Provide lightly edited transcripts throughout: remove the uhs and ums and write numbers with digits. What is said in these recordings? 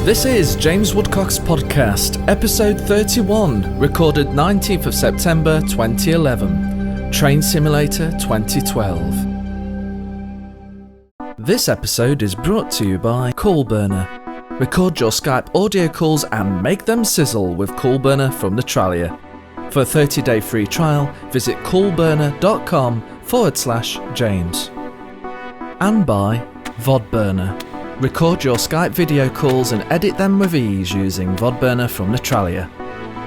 This is James Woodcock's podcast, episode 31, recorded 19th of September 2011, Train Simulator 2012. This episode is brought to you by CallBurner. Record your Skype audio calls and make them sizzle with CallBurner from the Tralia. For a 30-day free trial, visit callburner.com/James. And by VodBurner. Record your Skype video calls and edit them with ease using VodBurner from the Tralia.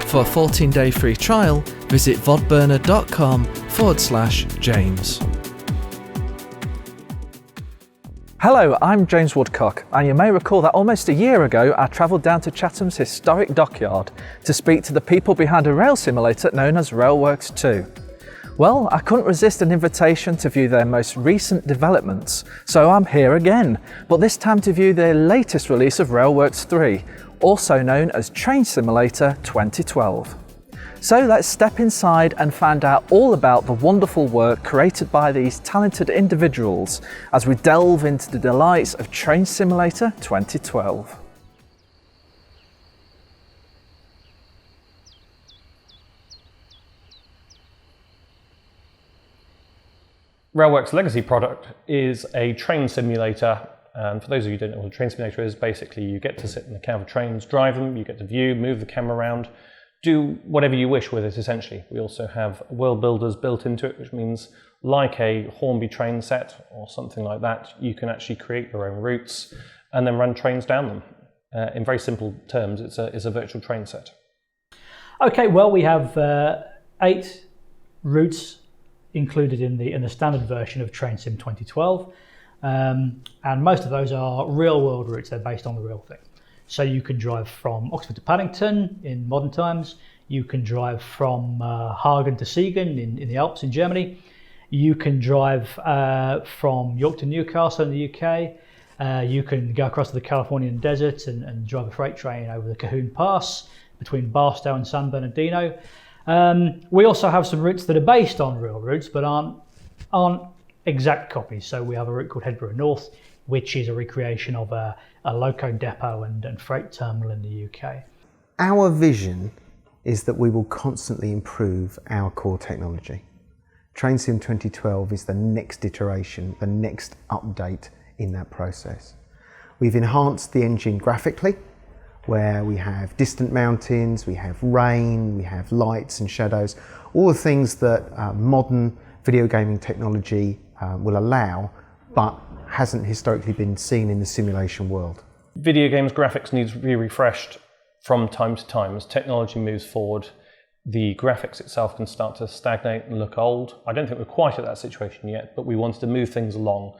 For a 14-day free trial, visit vodburner.com/James. Hello, I'm James Woodcock, and you may recall that almost a year ago I travelled down to Chatham's historic Dockyard to speak to the people behind a rail simulator known as RailWorks 2. Well, I couldn't resist an invitation to view their most recent developments, so I'm here again, but this time to view their latest release of RailWorks 3, also known as Train Simulator 2012. So let's step inside and find out all about the wonderful work created by these talented individuals as we delve into the delights of Train Simulator 2012. RailWorks' legacy product is a train simulator, and for those of you who don't know what a train simulator is, basically you get to sit in the cab of trains, drive them, you get to view, move the camera around, do whatever you wish with it essentially. We also have world builders built into it, which means like a Hornby train set or something like that, you can actually create your own routes and then run trains down them. In very simple terms, it's a virtual train set. Okay, well we have 8 routes included in the standard version of Train Sim 2012, and most of those are real world routes. They're based on the real thing. So you can drive from Oxford to Paddington in modern times, you can drive from Hagen to Siegen in the Alps in Germany, you can drive from York to Newcastle in the UK, you can go across to the Californian desert and drive a freight train over the Cahoon Pass between Barstow and San Bernardino. We also have some routes that are based on real routes but aren't exact copies. So we have a route called Headborough North, which is a recreation of a loco depot and freight terminal in the UK. Our vision is that we will constantly improve our core technology. Train Sim 2012 is the next iteration, the next update in that process. We've enhanced the engine graphically, where we have distant mountains, we have rain, we have lights and shadows, all the things that modern video gaming technology will allow, but hasn't historically been seen in the simulation world. Video games graphics needs to be refreshed from time to time. As technology moves forward, the graphics itself can start to stagnate and look old. I don't think we're quite at that situation yet, but we wanted to move things along.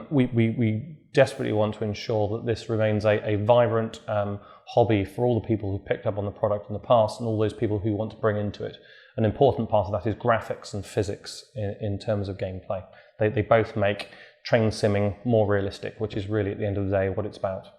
We desperately want to ensure that this remains a vibrant hobby for all the people who picked up on the product in the past and all those people who want to bring into it. An important part of that is graphics and physics in terms of gameplay. They both make train simming more realistic, which is really at the end of the day what it's about.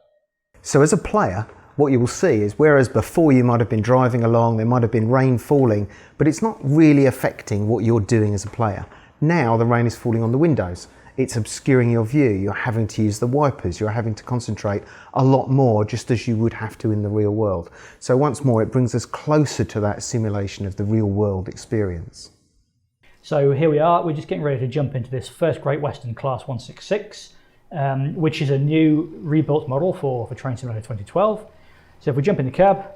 So as a player, what you will see is, whereas before you might have been driving along, there might have been rain falling, but it's not really affecting what you're doing as a player. Now the rain is falling on the windows. It's obscuring your view. You're having to use the wipers. You're having to concentrate a lot more, just as you would have to in the real world. So once more, it brings us closer to that simulation of the real world experience. So here we are, we're just getting ready to jump into this first Great Western Class 166, which is a new rebuilt model for Train Simulator 2012. So if we jump in the cab,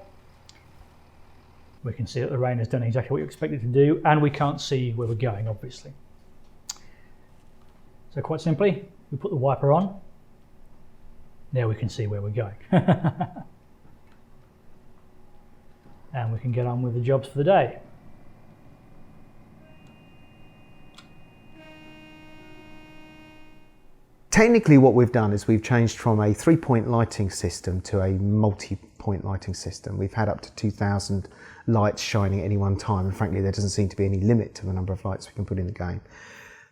we can see that the rain has done exactly what you expect it to do, and we can't see where we're going, obviously. So quite simply, we put the wiper on, there we can see where we're going. And we can get on with the jobs for the day. Technically what we've done is we've changed from a 3-point lighting system to a multi-point lighting system. We've had up to 2,000 lights shining at any one time, and frankly there doesn't seem to be any limit to the number of lights we can put in the game.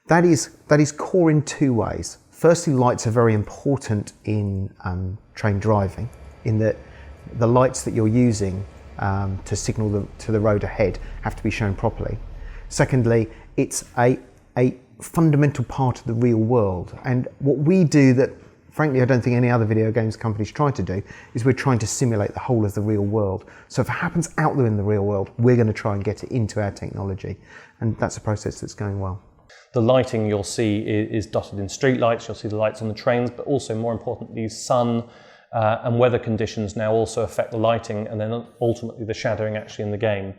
That is core in 2 ways. Firstly, lights are very important in train driving, in that the lights that you're using to signal to the road ahead have to be shown properly. Secondly, it's a fundamental part of the real world, and what we do that frankly I don't think any other video games companies try to do, is we're trying to simulate the whole of the real world. So if it happens out there in the real world, we're going to try and get it into our technology, and that's a process that's going well. The lighting you'll see is dotted in street lights, you'll see the lights on the trains, but also more importantly sun and weather conditions now also affect the lighting and then ultimately the shadowing actually in the game.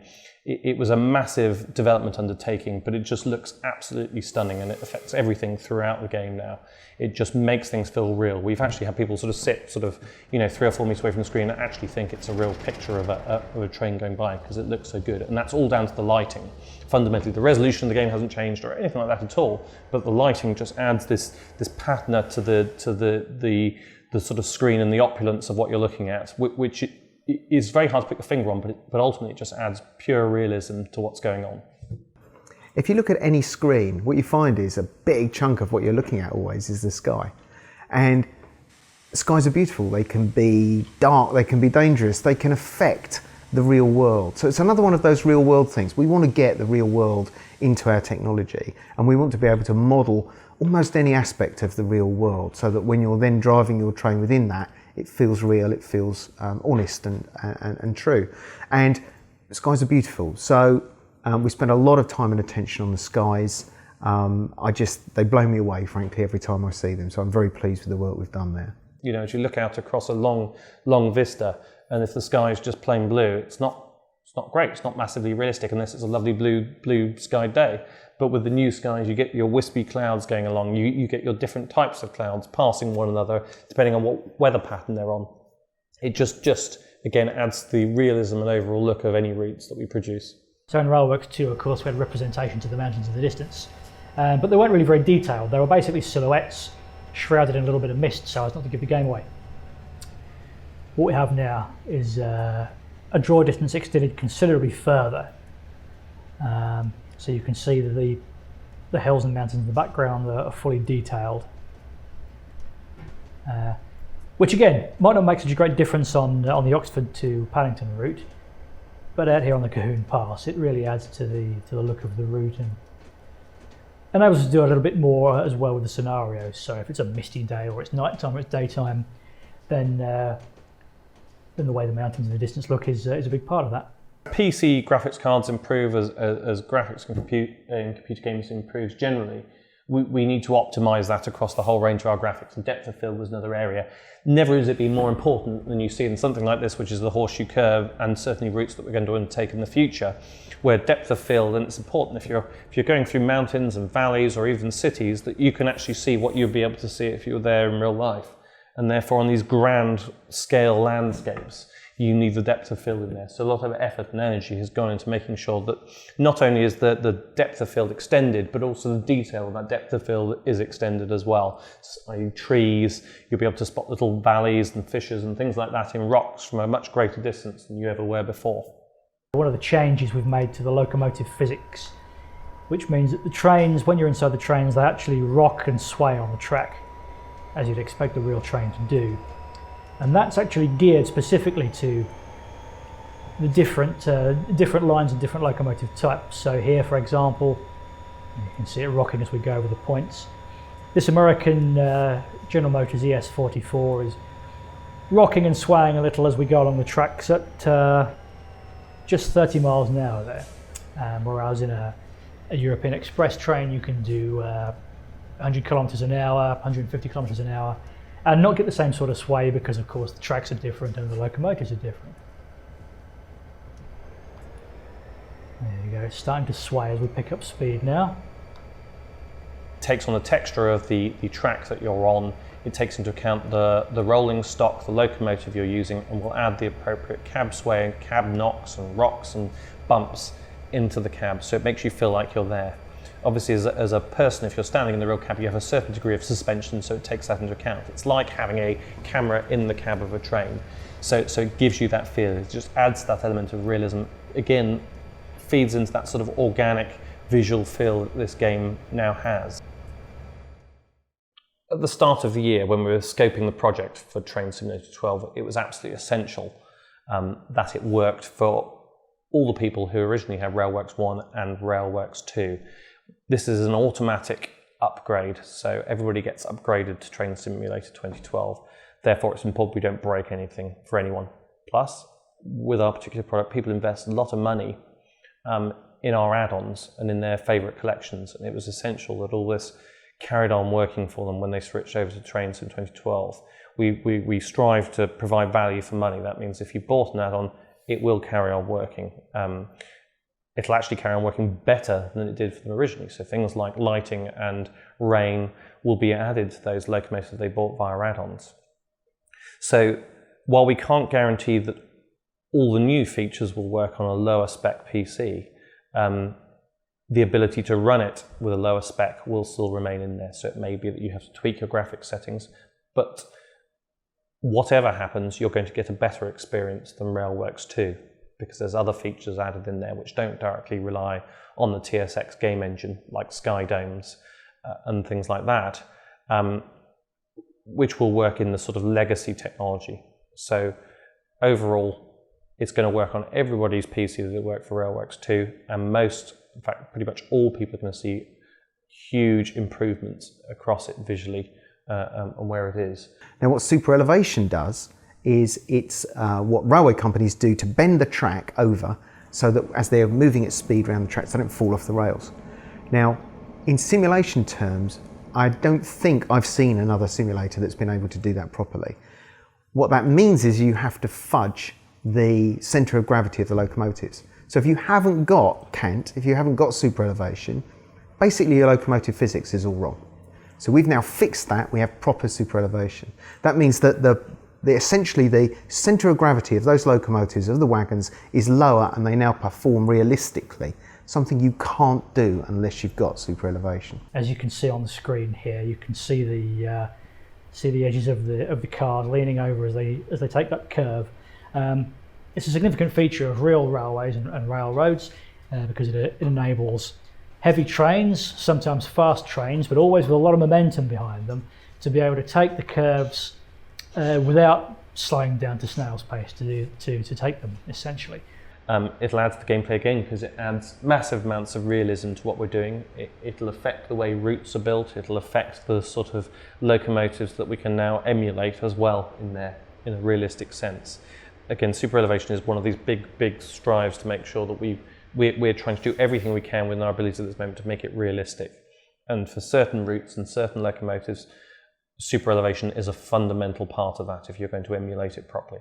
It was a massive development undertaking, but it just looks absolutely stunning and it affects everything throughout the game now. It just makes things feel real. We've actually had people sort of sit 3 or 4 meters away from the screen and actually think it's a real picture of a train going by because it looks so good. And that's all down to the lighting. Fundamentally, the resolution of the game hasn't changed or anything like that at all, but the lighting just adds this patina to the sort of screen and the opulence of what you're looking at, which is very hard to put your finger on, but ultimately it just adds pure realism to what's going on. If you look at any screen, what you find is a big chunk of what you're looking at always is the sky. And skies are beautiful, they can be dark, they can be dangerous, they can affect the real world. So it's another one of those real world things. We want to get the real world into our technology, and we want to be able to model almost any aspect of the real world so that when you're then driving your train within that, it feels real, it feels honest and true. And the skies are beautiful. So we spend a lot of time and attention on the skies. They blow me away, frankly, every time I see them. So I'm very pleased with the work we've done there. You know, as you look out across a long vista, and if the sky is just plain blue, it's not great. It's not massively realistic unless it's a lovely blue sky day. But with the new skies, you get your wispy clouds going along. You get your different types of clouds passing one another, depending on what weather pattern they're on. It just again adds to the realism and overall look of any routes that we produce. So in RailWorks 2, of course, we had representations of the mountains in the distance, but they weren't really very detailed. They were basically silhouettes shrouded in a little bit of mist so as not to give the game away. What we have now is a draw distance extended considerably further. So you can see that the hills and mountains in the background are fully detailed. Which again, might not make such a great difference on the Oxford to Paddington route, but out here on the Cahoon Pass, it really adds to the look of the route and enables us to do a little bit more as well with the scenarios. So if it's a misty day or it's nighttime or it's daytime, then the way the mountains in the distance look is a big part of that. PC graphics cards improve as graphics in computer games improves generally. We need to optimize that across the whole range of our graphics, and depth of field was another area. Never has it been more important than you see in something like this, which is the Horseshoe curve, and certainly routes that we're going to undertake in the future, where depth of field, and it's important if you're going through mountains and valleys or even cities, that you can actually see what you'd be able to see if you were there in real life. And therefore on these grand scale landscapes, you need the depth of field in there. So a lot of effort and energy has gone into making sure that not only is the depth of field extended, but also the detail of that depth of field is extended as well. So trees, you'll be able to spot little valleys and fissures and things like that in rocks from a much greater distance than you ever were before. One of the changes we've made to the locomotive physics, which means that the trains, when you're inside the trains, they actually rock and sway on the track, as you'd expect a real train to do. And that's actually geared specifically to the different lines and different locomotive types. So here, for example, you can see it rocking as we go over the points. This American General Motors ES44 is rocking and swaying a little as we go along the tracks at just 30 miles an hour there. Whereas in a European Express train, you can do 100 kilometers an hour, 150 kilometers an hour, and not get the same sort of sway because, of course, the tracks are different and the locomotives are different. There you go, it's starting to sway as we pick up speed now. It takes on the texture of the track that you're on. It takes into account the rolling stock, the locomotive you're using, and will add the appropriate cab sway and cab knocks and rocks and bumps into the cab, so it makes you feel like you're there. Obviously, as a person, if you're standing in the real cab, you have a certain degree of suspension, so it takes that into account. It's like having a camera in the cab of a train. So it gives you that feel. It just adds that element of realism. Again, feeds into that sort of organic visual feel that this game now has. At the start of the year, when we were scoping the project for Train Simulator 12, it was absolutely essential that it worked for all the people who originally had RailWorks 1 and RailWorks 2. This is an automatic upgrade. So everybody gets upgraded to Train Simulator 2012. Therefore, it's important we don't break anything for anyone. Plus, with our particular product, people invest a lot of money in our add-ons and in their favourite collections. And it was essential that all this carried on working for them when they switched over to Trains in 2012. We strive to provide value for money. That means if you bought an add-on, it will carry on working. It'll actually carry on working better than it did for them originally. So things like lighting and rain will be added to those locomotives they bought via add-ons. So while we can't guarantee that all the new features will work on a lower spec PC, the ability to run it with a lower spec will still remain in there. So it may be that you have to tweak your graphics settings, but whatever happens, you're going to get a better experience than RailWorks 2, because there's other features added in there which don't directly rely on the TSX game engine, like sky domes and things like that, which will work in the sort of legacy technology. So overall, it's going to work on everybody's PC that work for RailWorks 2, and most, in fact, pretty much all people are going to see huge improvements across it visually and where it is. Now, what super elevation does is it's what railway companies do to bend the track over so that as they're moving at speed around the tracks, they don't fall off the rails. Now, in simulation terms, I don't think I've seen another simulator that's been able to do that properly. What that means is you have to fudge the centre of gravity of the locomotives. So if you haven't got CANT, if you haven't got super elevation, basically your locomotive physics is all wrong. So we've now fixed that, we have proper super elevation. That means that essentially the centre of gravity of those locomotives, of the wagons, is lower, and they now perform realistically, something you can't do unless you've got super elevation. As you can see on the screen here, you can see the edges of the cars leaning over as they take that curve. It's a significant feature of real railways and railroads because it enables heavy trains, sometimes fast trains, but always with a lot of momentum behind them, to be able to take the curves without slowing down to snail's pace to take them, essentially. It'll add to the gameplay again because it adds massive amounts of realism to what we're doing. It'll affect the way routes are built. It'll affect the sort of locomotives that we can now emulate as well in a realistic sense. Again, super elevation is one of these big strives to make sure that we're trying to do everything we can within our ability at this moment to make it realistic. And for certain routes and certain locomotives, super elevation is a fundamental part of that if you're going to emulate it properly.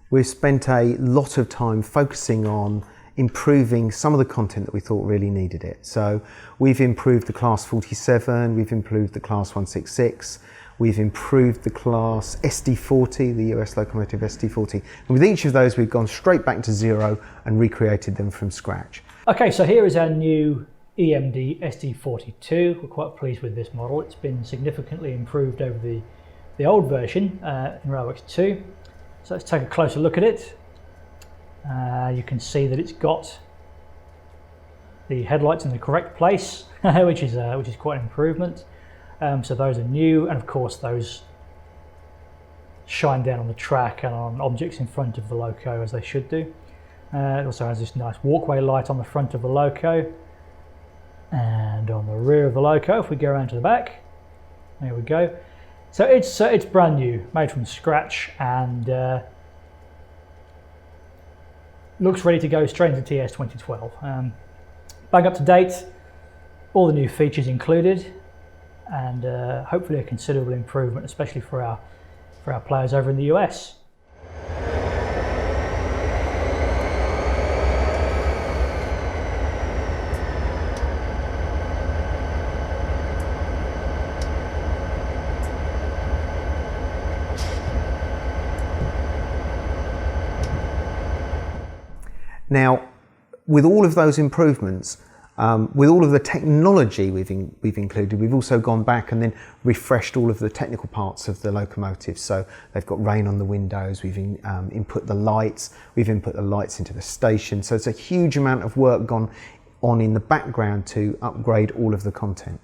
We've spent a lot of time focusing on improving some of the content that we thought really needed it. So we've improved the Class 47, we've improved the Class 166, we've improved the Class SD40, the US Locomotive SD40. And with each of those, we've gone straight back to zero and recreated them from scratch. Okay, so here is our new EMD SD42. We're quite pleased with this model. It's been significantly improved over the old version in RailWorks 2. So let's take a closer look at it. You can see that it's got the headlights in the correct place, which is quite an improvement. So those are new, and of course those shine down on the track and on objects in front of the loco as they should do. It also has this nice walkway light on the front of the loco and on the rear of the loco. If we go around to the back, there we go. So it's brand new, made from scratch, and looks ready to go straight into TS 2012. Back up to date, all the new features included, and hopefully a considerable improvement, especially for our players over in the US. Now, with all of those improvements, with all of the technology we've included, we've also gone back and then refreshed all of the technical parts of the locomotive. So they've got rain on the windows, we've input the lights, we've input the lights into the station. So it's a huge amount of work gone on in the background to upgrade all of the content.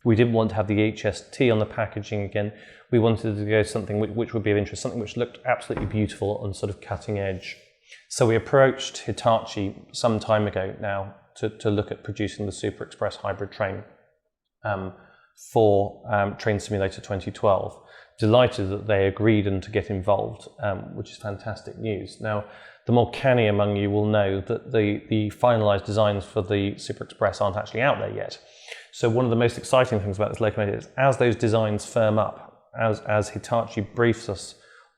We didn't want to have the HST on the packaging again. We wanted to go something which would be of interest, something which looked absolutely beautiful and sort of cutting edge. So we approached Hitachi some time ago now to look at producing the Super Express hybrid train. for Train Simulator 2012. Delighted that they agreed and to get involved, which is fantastic news. Now, the more canny among you will know that the finalised designs for the Super Express aren't actually out there yet. So one of the most exciting things about this locomotive is as those designs firm up, as Hitachi briefs us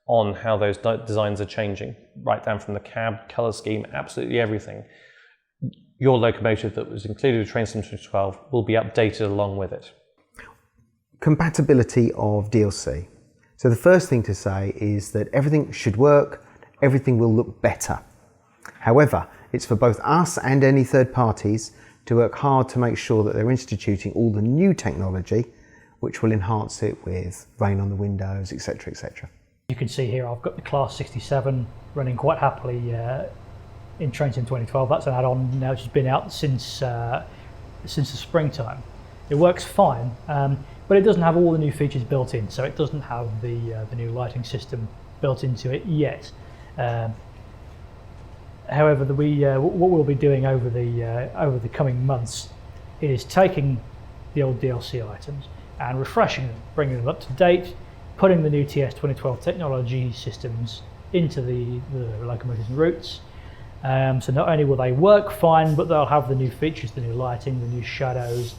on how those designs are changing, right down from the cab, colour scheme, absolutely everything, your locomotive that was included with Train Sim 2012 will be updated along with it. Compatibility of DLC. So the first thing to say is that everything should work, everything will look better. However, it's for both us and any third parties to work hard to make sure that they're instituting all the new technology which will enhance it with rain on the windows, etc., etc. You can see here I've got the Class 67 running quite happily in Train Sim 2012. That's an add-on now which has been out since the springtime. It works fine, but it doesn't have all the new features built in, so it doesn't have the new lighting system built into it yet. However, what we'll be doing over the coming months is taking the old DLC items and refreshing them, bringing them up to date, putting the new TS 2012 technology systems into the locomotives and routes. So not only will they work fine, but they'll have the new features, the new lighting, the new shadows,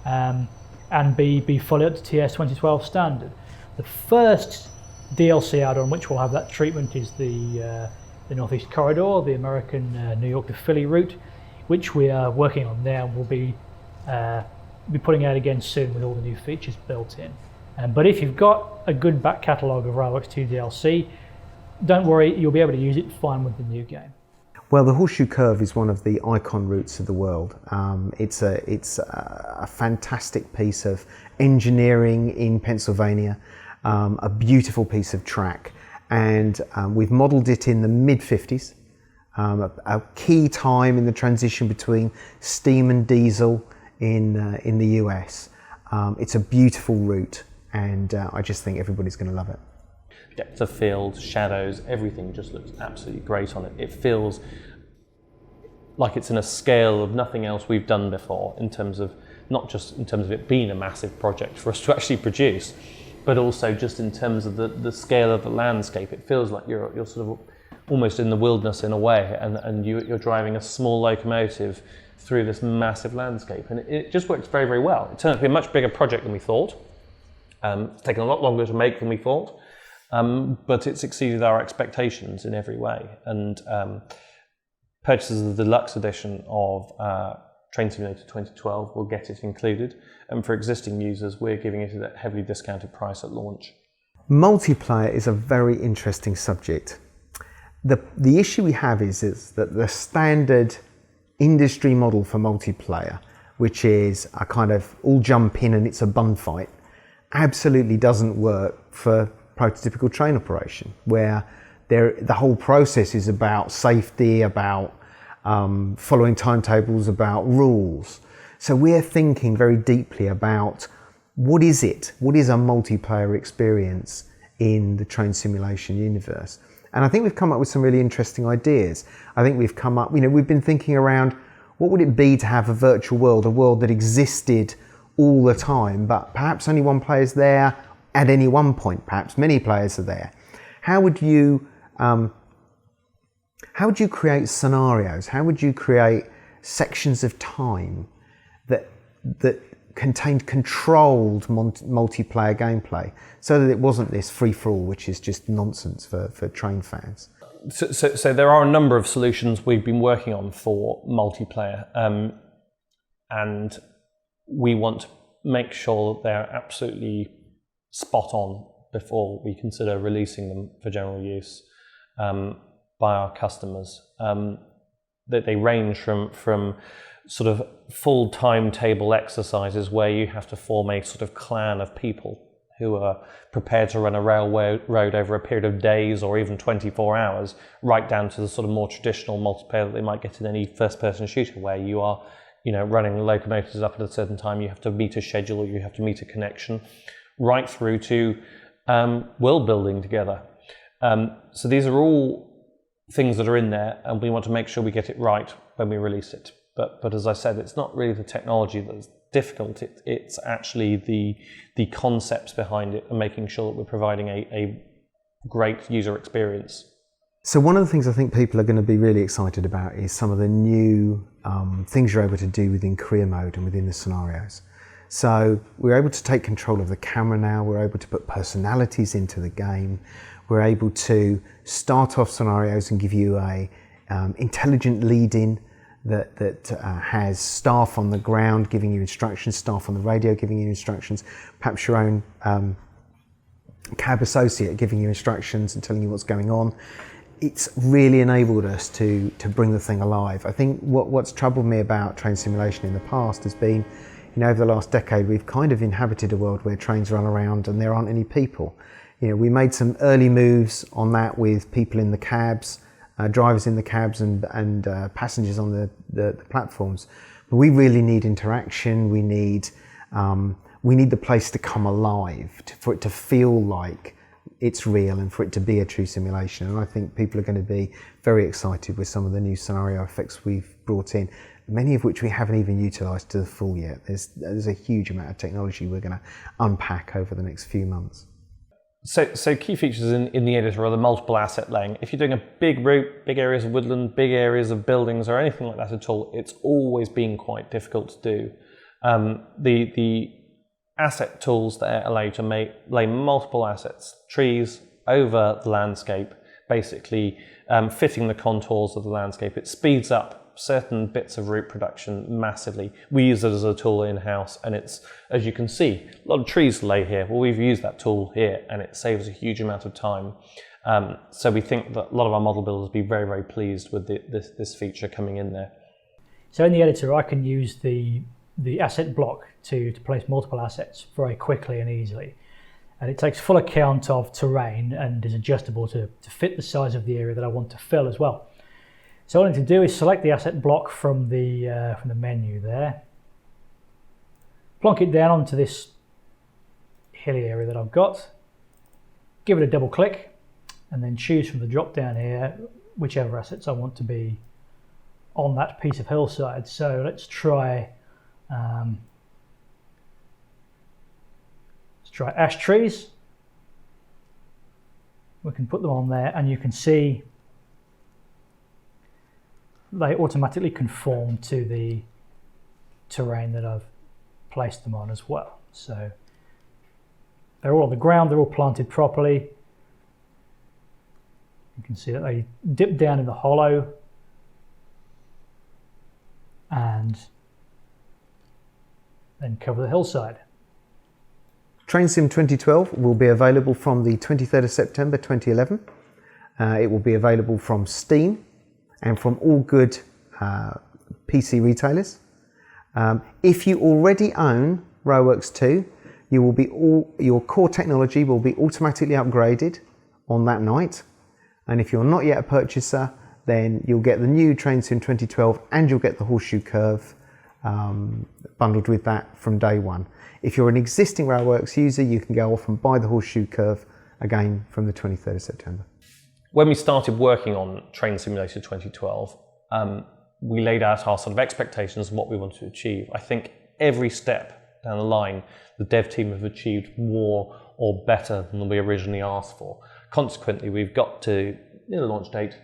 and be fully up to TS 2012 standard. The first DLC add-on which will have that treatment is the Northeast Corridor, the American New York to Philly route, which we are working on now and will be putting out again soon with all the new features built in. But if you've got a good back catalogue of RailWorks 2 DLC, don't worry, you'll be able to use it fine with the new game. Well, the Horseshoe Curve is one of the icon routes of the world. It's a fantastic piece of engineering in Pennsylvania, a beautiful piece of track, and we've modelled it in the mid-50s, a key time in the transition between steam and diesel in the US. It's a beautiful route, and I just think everybody's going to love it. Depth of field, shadows, everything just looks absolutely great on it. It feels like it's in a scale of nothing else we've done before, in terms of not just in terms of it being a massive project for us to actually produce, but also just in terms of the scale of the landscape. It feels like you're sort of almost in the wilderness in a way, and you're driving a small locomotive through this massive landscape, and it just works very, very well. It turned out to be a much bigger project than we thought. It's taken a lot longer to make than we thought, but it's exceeded our expectations in every way. And purchases of the deluxe edition of Train Simulator 2012 will get it included, and for existing users we're giving it at a heavily discounted price at launch. Multiplayer is a very interesting subject. The issue we have is that the standard industry model for multiplayer, which is a kind of all jump in and it's a bun fight, absolutely doesn't work for prototypical train operation, where the whole process is about safety, about following timetables, about rules. So we're thinking very deeply about what is a multiplayer experience in the train simulation universe. And I think we've come up with some really interesting ideas. I think we've come up, we've been thinking around what would it be to have a virtual world, a world that existed all the time, but perhaps only one player's there at any one point, perhaps many players are there. How would you create scenarios? How would you create sections of time that contained controlled multiplayer gameplay, so that it wasn't this free-for-all, which is just nonsense for train fans? So there are a number of solutions we've been working on for multiplayer, and we want to make sure that they're absolutely spot on before we consider releasing them for general use by our customers. That they range from sort of full timetable exercises where you have to form a sort of clan of people who are prepared to run a railway road over a period of days or even 24 hours, right down to the sort of more traditional multiplayer that they might get in any first-person shooter, where you are, running locomotives up at a certain time, you have to meet a schedule, or you have to meet a connection, right through to world building together. So these are all things that are in there, and we want to make sure we get it right when we release it. But as I said, it's not really the technology difficult. It's actually the concepts behind it and making sure that we're providing a great user experience. So one of the things I think people are going to be really excited about is some of the new things you're able to do within career mode and within the scenarios. So we're able to take control of the camera now, we're able to put personalities into the game, we're able to start off scenarios and give you a intelligent lead-in that has staff on the ground giving you instructions, staff on the radio giving you instructions, perhaps your own cab associate giving you instructions and telling you what's going on. It's really enabled us to bring the thing alive. I think what's troubled me about train simulation in the past has been, over the last decade, we've kind of inhabited a world where trains run around and there aren't any people. We made some early moves on that with people in the cabs, drivers in the cabs and passengers on the platforms. But we really need interaction. We need the place to come alive, for it to feel like it's real and for it to be a true simulation. And I think people are going to be very excited with some of the new scenario effects we've brought in, many of which we haven't even utilised to the full yet. There's a huge amount of technology we're going to unpack over the next few months. So key features in the editor are the multiple asset laying. If you're doing a big route, big areas of woodland, big areas of buildings or anything like that at all, it's always been quite difficult to do. The asset tools there allow you to lay multiple assets, trees over the landscape, basically fitting the contours of the landscape. It speeds up certain bits of route production massively. We use it as a tool in-house, and it's, as you can see, a lot of trees to lay here. Well, we've used that tool here and it saves a huge amount of time. So we think that a lot of our model builders will be very, very pleased with this feature coming in there. So in the editor, I can use the asset block to place multiple assets very quickly and easily. And it takes full account of terrain and is adjustable to fit the size of the area that I want to fill as well. So all I need to do is select the asset block from the menu there, plonk it down onto this hilly area that I've got, give it a double click, and then choose from the drop down here whichever assets I want to be on that piece of hillside. So let's try ash trees. We can put them on there, and you can see they automatically conform to the terrain that I've placed them on as well. So they're all on the ground, they're all planted properly. You can see that they dip down in the hollow and then cover the hillside. TrainSim 2012 will be available from the 23rd of September 2011. It will be available from Steam and from all good PC retailers. If you already own RailWorks 2, your core technology will be automatically upgraded on that night. And if you're not yet a purchaser, then you'll get the new TrainSim 2012 and you'll get the Horseshoe curve bundled with that from day one. If you're an existing RailWorks user, you can go off and buy the Horseshoe curve again from the 23rd of September. When we started working on Train Simulator 2012, we laid out our sort of expectations and what we wanted to achieve. I think every step down the line, the dev team have achieved more or better than we originally asked for. Consequently, we've got to the launch date,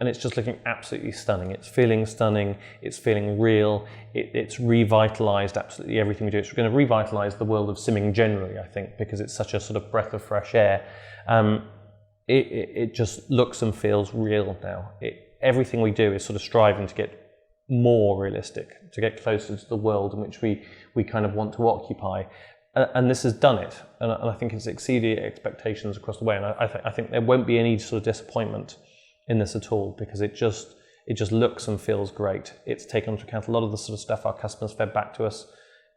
and it's just looking absolutely stunning. It's feeling stunning, it's feeling real, it's revitalized absolutely everything we do. It's going to revitalize the world of simming generally, I think, because it's such a sort of breath of fresh air. It just looks and feels real now. Everything we do is sort of striving to get more realistic, to get closer to the world in which we kind of want to occupy. And this has done it, and I think it's exceeded expectations across the way. And I think there won't be any sort of disappointment in this at all, because it just looks and feels great. It's taken into account a lot of the sort of stuff our customers fed back to us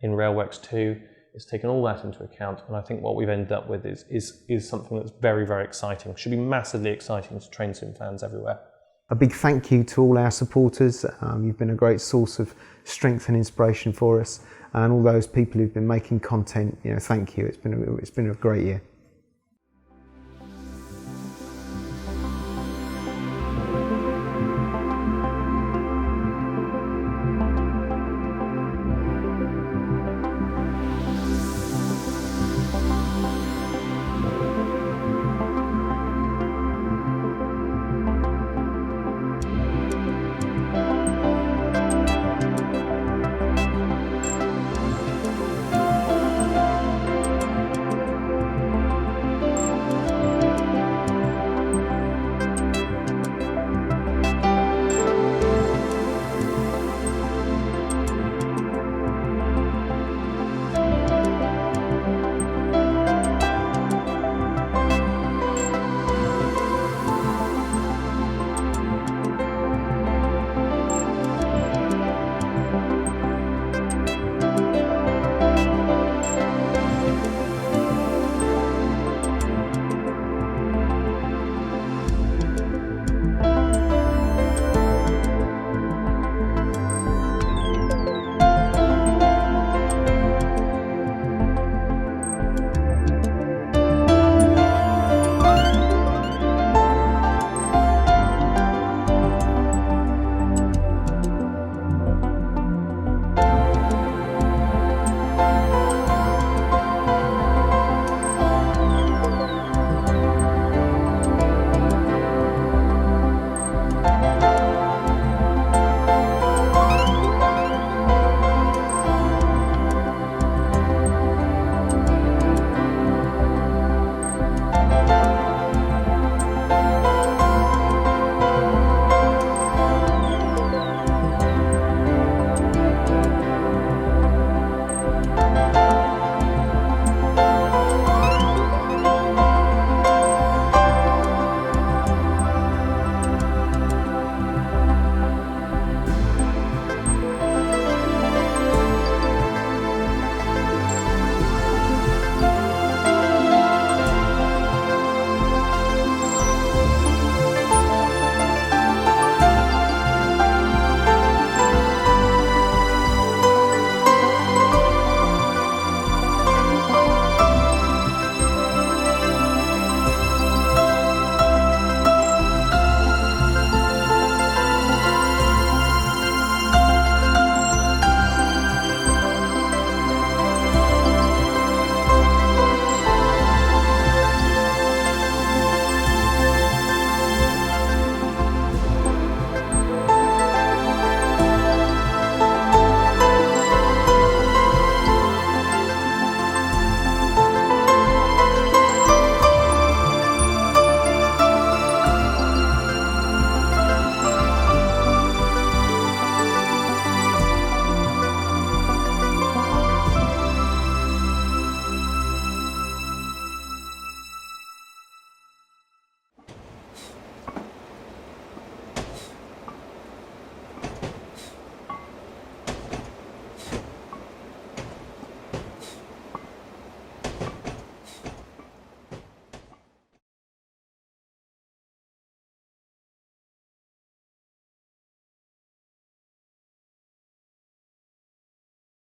in RailWorks 2. It's taken all that into account, and I think what we've ended up with is something that's very, very exciting. Should be massively exciting to train sim fans everywhere. A big thank you to all our supporters. You've been a great source of strength and inspiration for us, and all those people who've been making content. Thank you. It's been a great year.